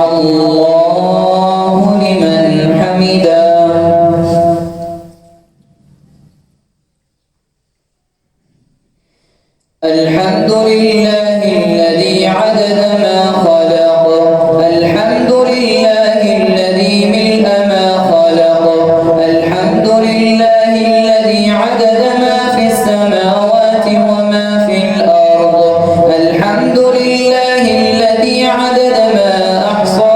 الله لمن حمده. الحمد لله الذي عدد ما خلق، الحمد لله الذي ملء ما خلق، الحمد لله الذي عدد ما في السماوات وما في الأرض، الحمد لله الذي عدد ما أحصى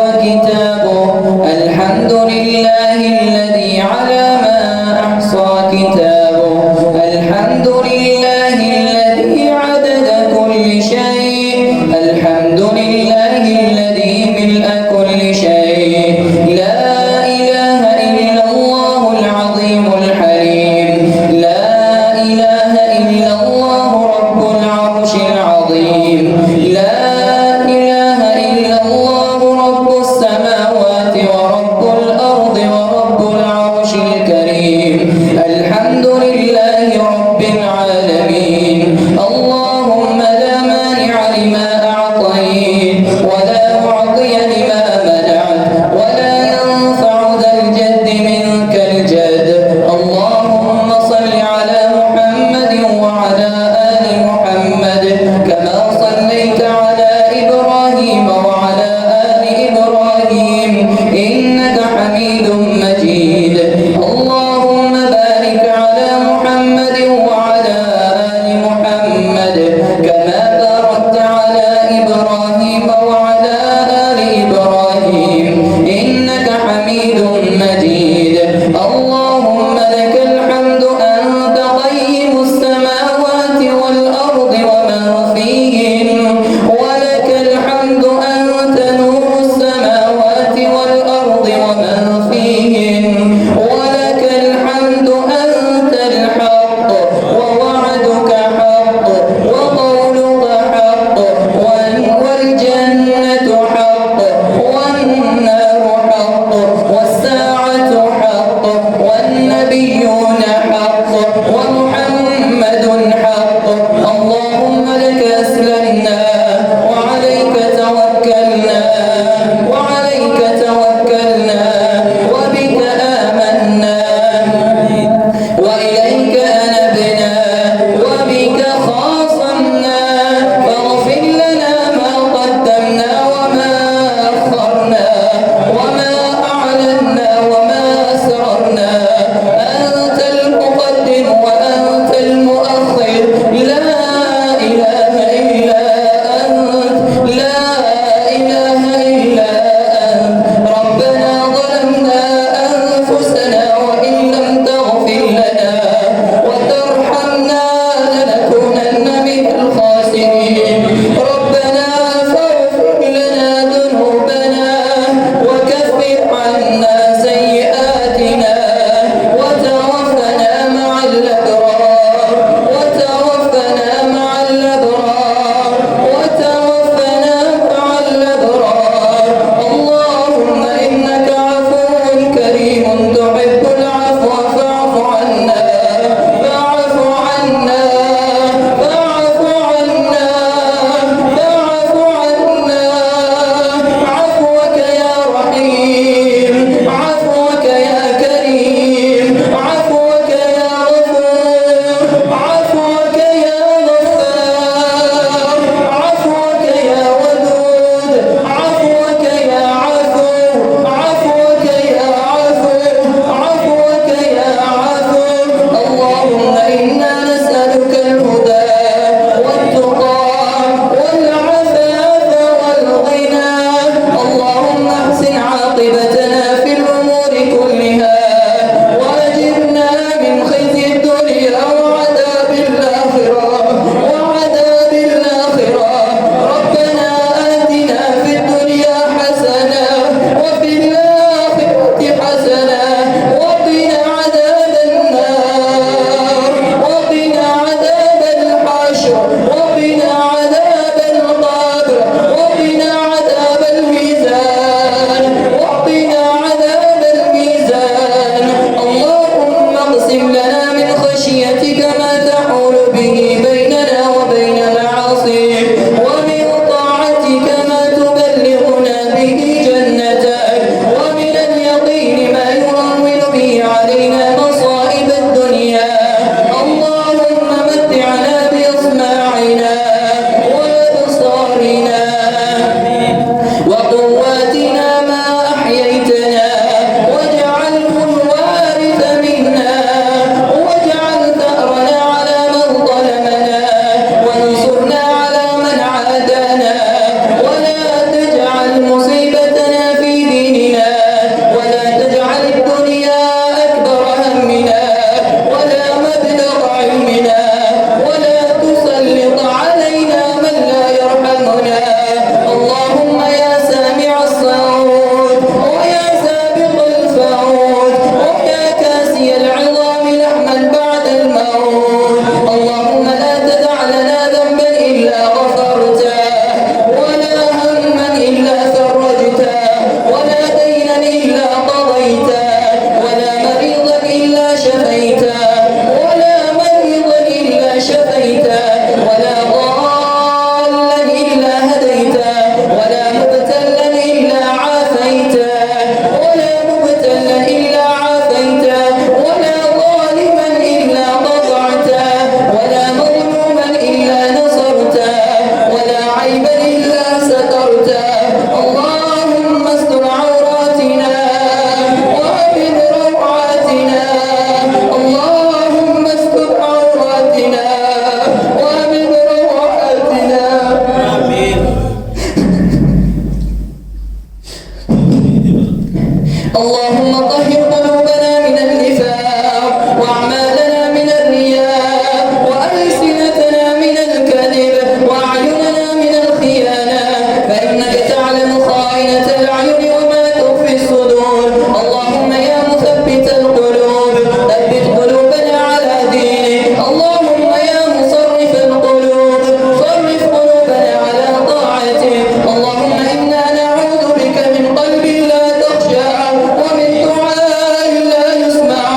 اللهم طهر قلوبنا من النفاق وأعمالنا من الرياء وألسنتنا من الكذب وأعيننا من الخيانة فإنك تعلم خائنة الأعين وما تخفي الصدور اللهم يا مثبت القلوب ثبت قلوبنا على دينك اللهم يا مصرف القلوب صرف قلوبنا على طاعتك اللهم إنا نعوذ بك من قلب لا تخشع ومن دعاء لا يسمع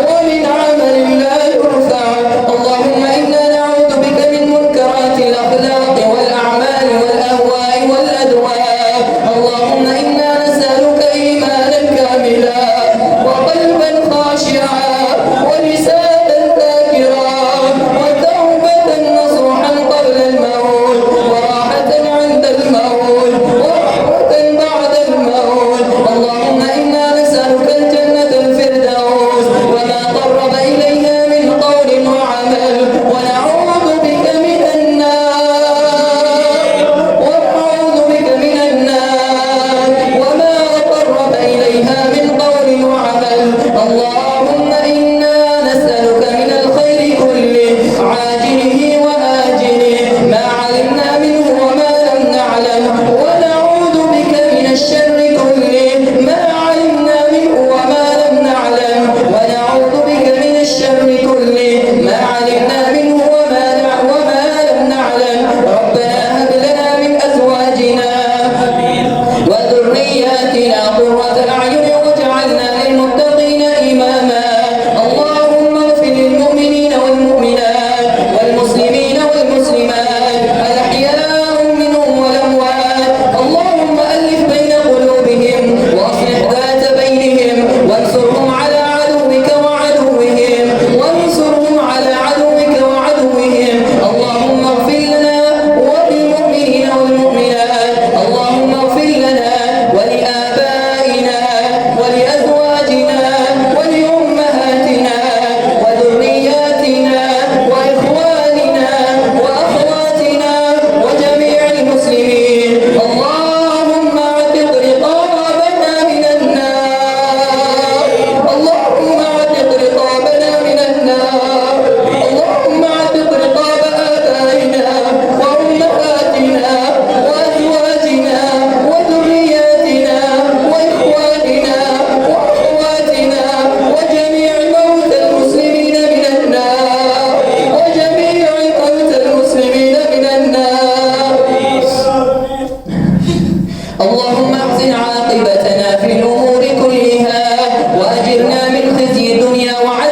ومن عمل لا يرفع اللهم إنا نعوذ بك من منكرات الأخلاق والأعمال والأهواء والأدواء اللهم إنا نسألك إيمانا كاملا وقلبا خاشعا ولسانا ذاكرا وتوبة نصوحا قبل الموت وراحة عند الموت ورحمة بعد الموت اللهم إنا نسألك الجنة الفردوس وما قرب إليها من قول وعمل ونعوذ بك من النار وما قرب إليها من قول وعمل اللهم إنا نسألك من الخير كله عاجله وآجله ما علمنا منه وما لم نعلم ونعوذ بك من الشر كله ما علمنا منه وما لم نعلم ونعوذ بك من الشر كله ما علمنا منه وما لم نعلم ربنا هب لنا من أزواجنا وذرياتنا قرة أعين واجعلنا للمتقين إماما اللهم اغفر للمؤمنين والمؤمنات والمسلمين والمسلمات الأحياء منهم والأموات اللهم ألف بين قلوبهم وأصلح ذات بينهم وانصرهم على عدوك وعدوهم وانصرهم على عدوك وعدوهم اللهم اغفر لنا وللمؤمنين والمؤمنات اللهم اغفر لنا ولآبائنا ولأزواجنا ولأمهاتنا وذرياتنا وإخواننا وأخواتنا وجميع المسلمين اللهم اعتق رقابنا من النار اللهم اعتق رقابنا من النار اللهم اعتق رقاب آبائنا وأمهاتنا وأزواجنا وذرياتنا وإخواننا وأخواتنا وجميع موتى المسلمين من النار وجميع موتى المسلمين من النار اللهم احسن عاقبتنا في الأمور كلها وأجرنا من خزي الدنيا وعذاب